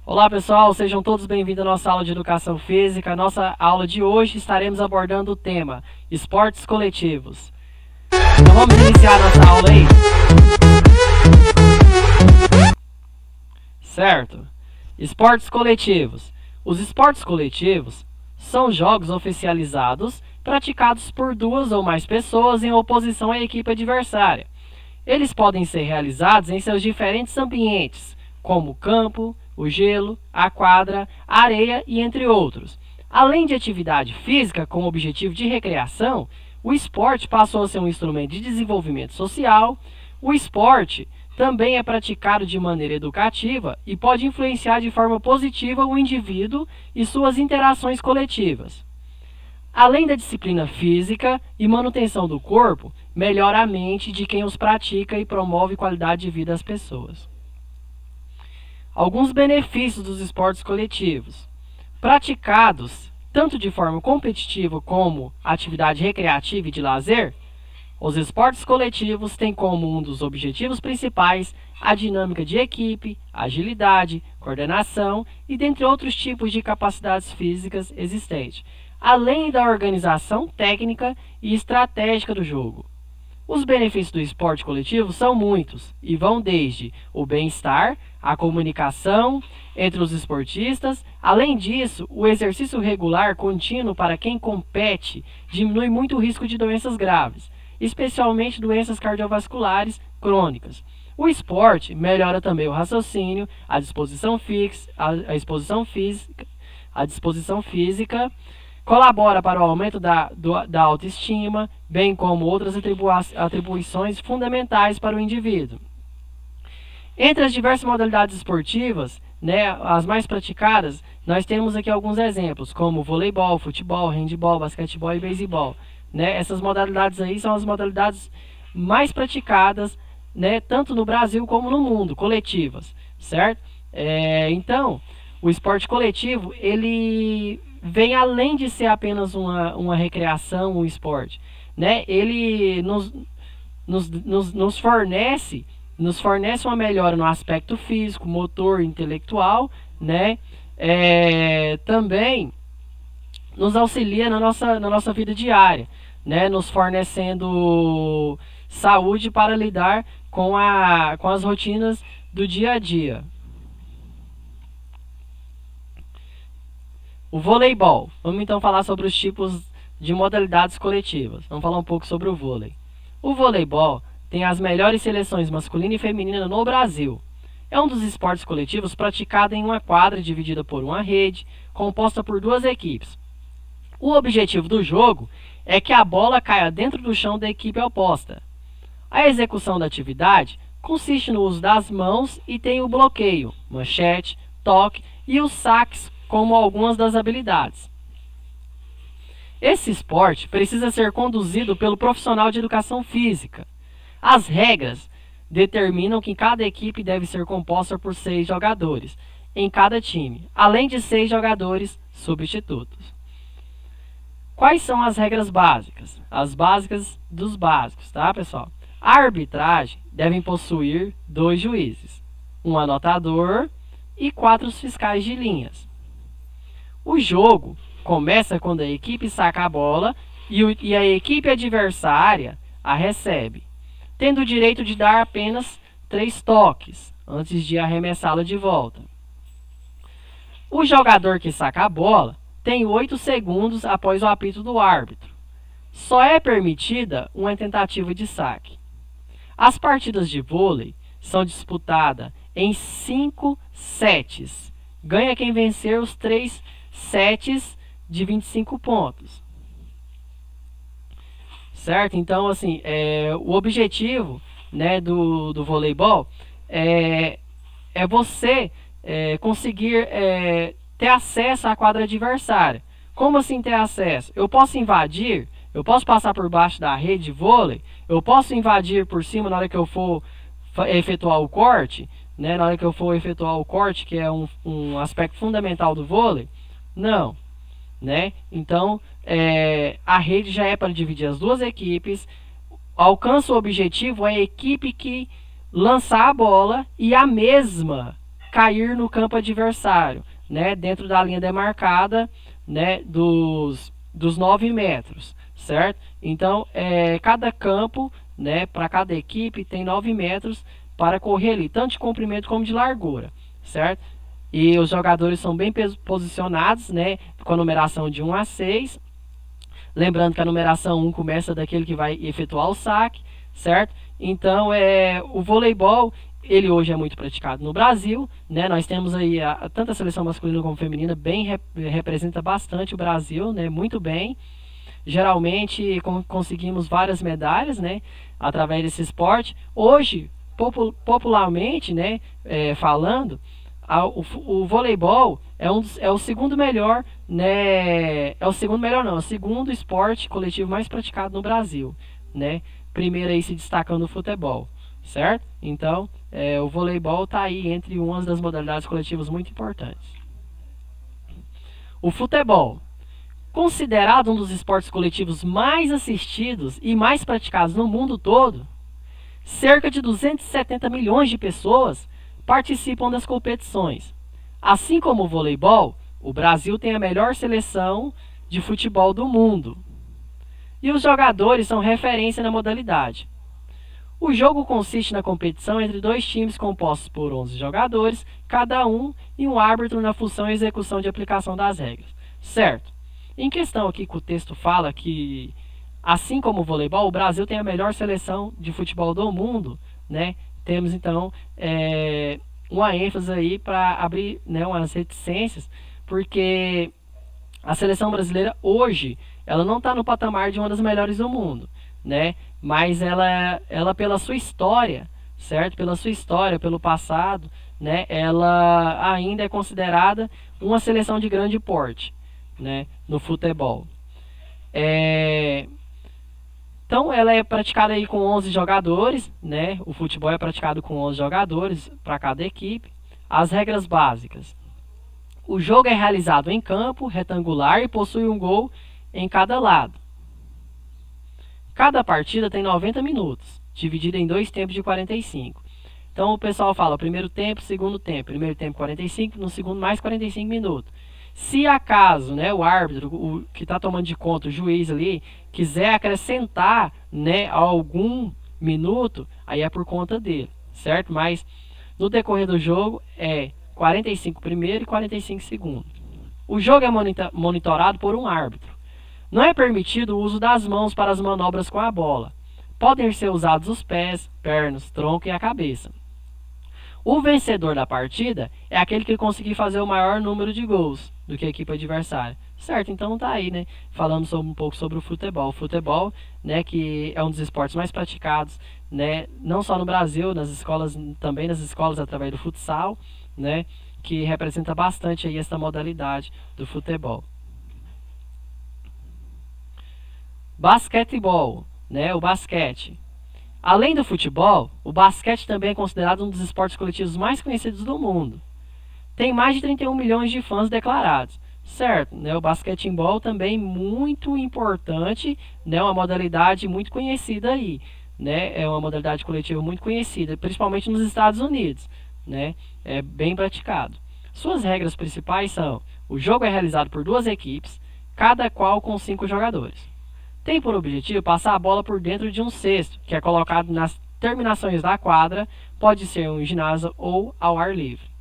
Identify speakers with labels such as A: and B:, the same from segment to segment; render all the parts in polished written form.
A: Olá pessoal, sejam todos bem-vindos à nossa aula de Educação Física. Nossa aula de hoje estaremos abordando o tema Esportes Coletivos. Então vamos iniciar nossa aula aí? Certo. Esportes coletivos. Os esportes coletivos são jogos oficializados praticados por duas ou mais pessoas em oposição à equipe adversária. Eles podem ser realizados em seus diferentes ambientes, como o campo, o gelo, a quadra, a areia e entre outros. Além de atividade física com objetivo de recreação, o esporte passou a ser um instrumento de desenvolvimento social. O esporte também é praticado de maneira educativa e pode influenciar de forma positiva o indivíduo e suas interações coletivas. Além da disciplina física e manutenção do corpo, melhora a mente de quem os pratica e promove qualidade de vida às pessoas. Alguns benefícios dos esportes coletivos. Praticados tanto de forma competitiva como atividade recreativa e de lazer, os esportes coletivos têm como um dos objetivos principais a dinâmica de equipe, agilidade, coordenação e dentre outros tipos de capacidades físicas existentes, além da organização técnica e estratégica do jogo. Os benefícios do esporte coletivo são muitos e vão desde o bem-estar, a comunicação entre os esportistas. Além disso, o exercício regular contínuo para quem compete diminui muito o risco de doenças graves, especialmente doenças cardiovasculares crônicas. O esporte melhora também o raciocínio, a disposição física, colabora para o aumento da autoestima, bem como outras atribuições fundamentais para o indivíduo. Entre as diversas modalidades esportivas, as mais praticadas, nós temos aqui alguns exemplos, como voleibol, futebol, handebol, basquetebol e beisebol. Essas modalidades aí são as modalidades mais praticadas, tanto no Brasil como no mundo, coletivas, certo? Então, o esporte coletivo, ele vem além de ser apenas uma recreação, um esporte. Ele nos fornece uma melhora no aspecto físico, motor, intelectual, também nos auxilia na nossa vida diária, nos fornecendo saúde para lidar com as rotinas do dia a dia. O voleibol. Vamos então falar sobre os tipos de modalidades coletivas. Vamos falar um pouco sobre o vôlei. O voleibol tem as melhores seleções masculina e feminina no Brasil. É um dos esportes coletivos praticado em uma quadra dividida por uma rede, composta por duas equipes. O objetivo do jogo é que a bola caia dentro do chão da equipe oposta. A execução da atividade consiste no uso das mãos e tem o bloqueio, manchete, toque e os saques como algumas das habilidades. Esse esporte precisa ser conduzido pelo profissional de educação física. As regras determinam que cada equipe deve ser composta por 6 jogadores em cada time, além de 6 jogadores substitutos. Quais são as regras básicas? As básicas dos básicos, tá, pessoal? A arbitragem deve possuir 2 juízes, um anotador e 4 fiscais de linhas. O jogo começa quando a equipe saca a bola e a equipe adversária a recebe, tendo o direito de dar apenas 3 toques antes de arremessá-la de volta. O jogador que saca a bola tem 8 segundos após o apito do árbitro. Só é permitida uma tentativa de saque. As partidas de vôlei são disputadas em 5 sets. Ganha quem vencer os 3 sets de 25 pontos. Certo? Então, assim, o objetivo do voleibol é você conseguir ter acesso à quadra adversária. Como assim ter acesso? Eu posso invadir, eu posso passar por baixo da rede de vôlei, eu posso invadir por cima na hora que eu for efetuar o corte, na hora que eu for efetuar o corte, que é um aspecto fundamental do vôlei. Não, Então, a rede já é para dividir as duas equipes. Alcança o objetivo a equipe que lançar a bola e a mesma cair no campo adversário, né, dentro da linha demarcada, né, dos 9 metros, certo? Então, cada campo, né, para cada equipe tem 9 metros para correr ali, tanto de comprimento como de largura, certo? E os jogadores são bem posicionados, né, com a numeração de 1 a 6. Lembrando que a numeração 1 começa daquele que vai efetuar o saque, certo? Então, o voleibol, ele hoje é muito praticado no Brasil, né? Nós temos aí tanto a seleção masculina como feminina, representa bastante o Brasil, né? Muito bem. Geralmente conseguimos várias medalhas, né? Através desse esporte. Hoje, popularmente, né? Falando, o voleibol é o segundo melhor, né? É o segundo melhor não, é o segundo esporte coletivo mais praticado no Brasil, né? Primeiro aí se destacando o futebol, certo? Então, o voleibol está aí entre umas das modalidades coletivas muito importantes. O futebol, considerado um dos esportes coletivos mais assistidos e mais praticados no mundo todo, cerca de 270 milhões de pessoas participam das competições. Assim como o voleibol, o Brasil tem a melhor seleção de futebol do mundo. E os jogadores são referência na modalidade. O jogo consiste na competição entre dois times compostos por 11 jogadores, cada um, e um árbitro na função e execução de aplicação das regras. Certo. Em questão aqui que o texto fala que, assim como o voleibol, o Brasil tem a melhor seleção de futebol do mundo, né? Temos então uma ênfase aí para abrir, né, umas reticências, porque a seleção brasileira hoje, ela não está no patamar de uma das melhores do mundo, né? Mas ela pela sua história, certo? Pela sua história, pelo passado, né? Ela ainda é considerada uma seleção de grande porte, né? No futebol. Então, ela é praticada aí com 11 jogadores, né? O futebol é praticado com 11 jogadores para cada equipe. As regras básicas. O jogo é realizado em campo retangular e possui um gol em cada lado. Cada partida tem 90 minutos, dividida em 2 tempos de 45. Então, o pessoal fala primeiro tempo, segundo tempo. Primeiro tempo 45, no segundo mais 45 minutos. Se acaso, né, o árbitro, o que está tomando de conta, o juiz ali, quiser acrescentar, né, algum minuto, aí é por conta dele, certo? Mas no decorrer do jogo é 45 primeiro e 45 segundo. O jogo é monitorado por um árbitro. Não é permitido o uso das mãos para as manobras com a bola. Podem ser usados os pés, pernas, tronco e a cabeça. O vencedor da partida é aquele que conseguir fazer o maior número de gols do que a equipe adversária. Certo? Então tá aí, né? Falando um pouco sobre o futebol. O futebol, né, que é um dos esportes mais praticados, né, não só no Brasil, nas escolas, também nas escolas através do futsal, né, que representa bastante aí essa modalidade do futebol. Basquetebol, né, o basquete. Além do futebol, o basquete também é considerado um dos esportes coletivos mais conhecidos do mundo. Tem mais de 31 milhões de fãs declarados. Certo, né? O basquetebol também muito importante, né? Uma modalidade muito conhecida aí, né? É uma modalidade coletiva muito conhecida, principalmente nos Estados Unidos, né? É bem praticado. Suas regras principais são: o jogo é realizado por 2 equipes, cada qual com 5 jogadores. Tem por objetivo passar a bola por dentro de um cesto, que é colocado nas terminações da quadra, pode ser um ginásio ou ao ar livre.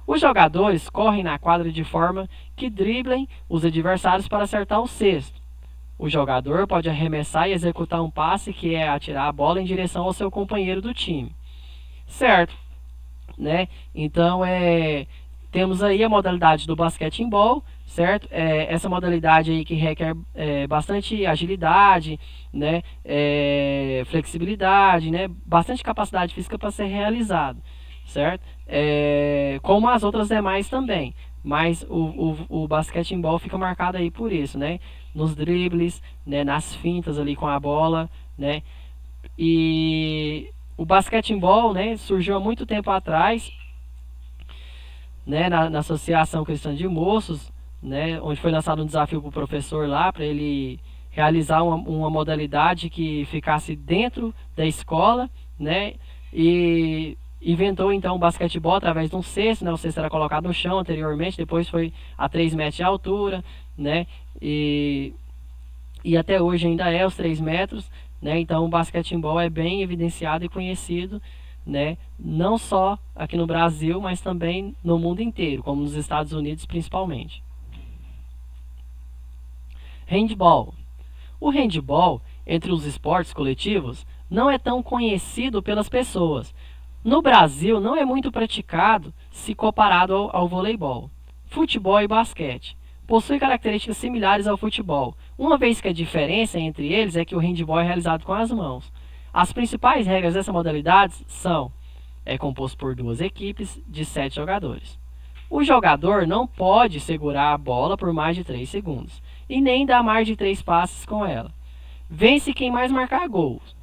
A: Os jogadores correm na quadra de forma que driblem os adversários para acertar o cesto. O jogador pode arremessar e executar um passe, que é atirar a bola em direção ao seu companheiro do time. Certo, né? Então, temos aí a modalidade do basquetebol, certo? Essa modalidade aí que requer bastante agilidade, né? Flexibilidade, né? Bastante capacidade física para ser realizado, certo? Como as outras demais também, mas o basquetebol fica marcado aí por isso, né? Nos dribles, né? Nas fintas ali com a bola, né? E o basquetebol, né, surgiu há muito tempo atrás, né, na Associação Cristã de Moços, né, onde foi lançado um desafio para o professor lá, para ele realizar uma modalidade que ficasse dentro da escola, né, e inventou então o basquetebol através de um cesto, né? O cesto era colocado no chão anteriormente, depois foi a 3 metros de altura, né? E até hoje ainda é os 3 metros, né? Então o basquetebol é bem evidenciado e conhecido, né? Não só aqui no Brasil, mas também no mundo inteiro, como nos Estados Unidos principalmente. Handball. O handball, entre os esportes coletivos, não é tão conhecido pelas pessoas. No Brasil, não é muito praticado se comparado ao voleibol. Futebol e basquete possuem características similares ao futebol, uma vez que a diferença entre eles é que o handball é realizado com as mãos. As principais regras dessa modalidade são: é composto por 2 equipes de 7 jogadores. O jogador não pode segurar a bola por mais de 3 segundos e nem dar mais de 3 passes com ela. Vence quem mais marcar gols.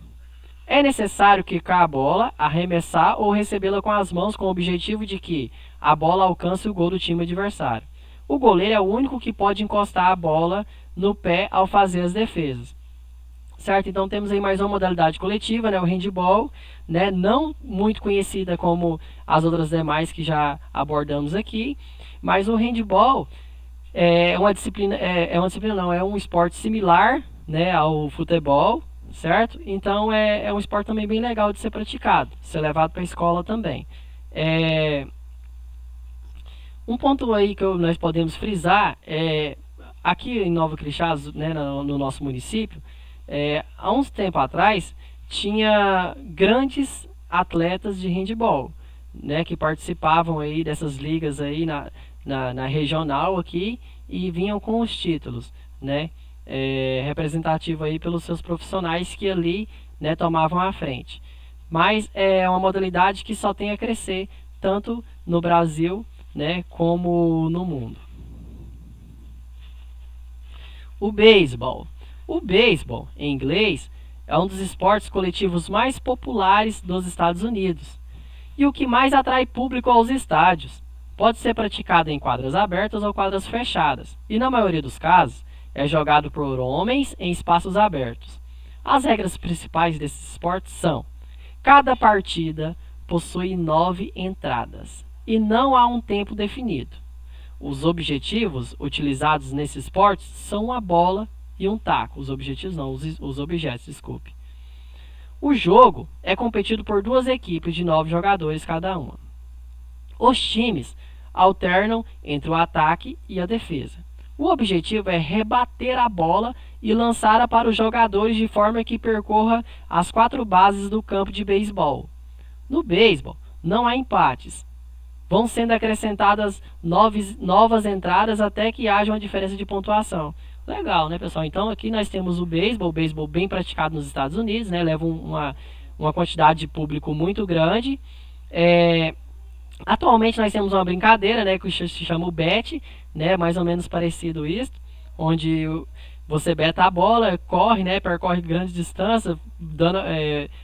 A: É necessário quicar a bola, arremessar ou recebê-la com as mãos com o objetivo de que a bola alcance o gol do time adversário. O goleiro é o único que pode encostar a bola no pé ao fazer as defesas. Certo? Então temos aí mais uma modalidade coletiva, né? O handball, né? Não muito conhecida como as outras demais que já abordamos aqui, mas o handball é uma disciplina, é um esporte similar, né, ao futebol, certo? Então é um esporte também bem legal de ser praticado, ser levado para a escola também. Um ponto aí que nós podemos frisar é aqui em Nova Crixás, né, no nosso município, há uns tempo atrás tinha grandes atletas de handball, né, que participavam aí dessas ligas aí na regional aqui e vinham com os títulos, né, representativo aí pelos seus profissionais que ali, né, tomavam a frente. Mas é uma modalidade que só tem a crescer, tanto no Brasil, né, como no mundo. O beisebol. O beisebol, em inglês, é um dos esportes coletivos mais populares dos Estados Unidos e o que mais atrai público aos estádios. Pode ser praticado em quadras abertas ou quadras fechadas e, na maioria dos casos, é jogado por homens em espaços abertos. As regras principais desse esporte são: cada partida possui 9 entradas e não há um tempo definido. Os objetivos utilizados nesse esporte são uma bola e um taco. Os objetivos não, os objetos, desculpe. O jogo é competido por 2 equipes de 9 jogadores cada uma. Os times alternam entre o ataque e a defesa. O objetivo é rebater a bola e lançá-la para os jogadores de forma que percorra as 4 bases do campo de beisebol. No beisebol, não há empates. Vão sendo acrescentadas novas entradas até que haja uma diferença de pontuação. Legal, né, pessoal? Então aqui nós temos o beisebol bem praticado nos Estados Unidos, né? Leva uma quantidade de público muito grande. Atualmente nós temos uma brincadeira, né, que se chama o bet, né, mais ou menos parecido isso, onde você beta a bola, corre, né, percorre grandes distâncias,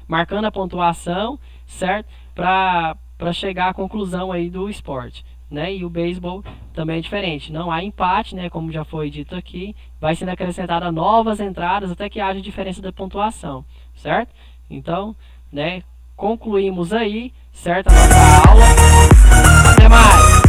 A: marcando a pontuação, certo? Para chegar à conclusão aí do esporte, né? E o beisebol também é diferente, não há empate, né, como já foi dito aqui, vai sendo acrescentada novas entradas até que haja diferença da pontuação, certo? Então, né, concluímos aí, certo, a nossa aula. Até mais!